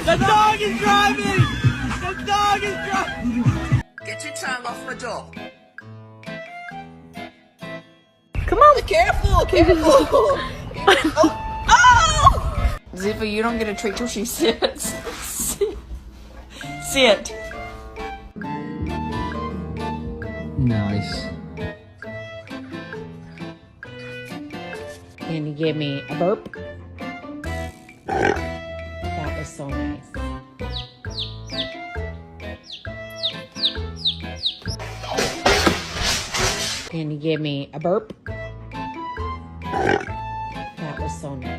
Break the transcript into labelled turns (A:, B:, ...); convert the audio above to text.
A: The dog is driving! The dog is driving!
B: Get your tongue off my door.
A: Come on!
B: Careful, careful!
A: Oh! Ziva, you don't get a treat till she sits. Sit.
C: Nice.
D: Can you give me a burp? That was so nice. Can you give me a burp? That was so nice.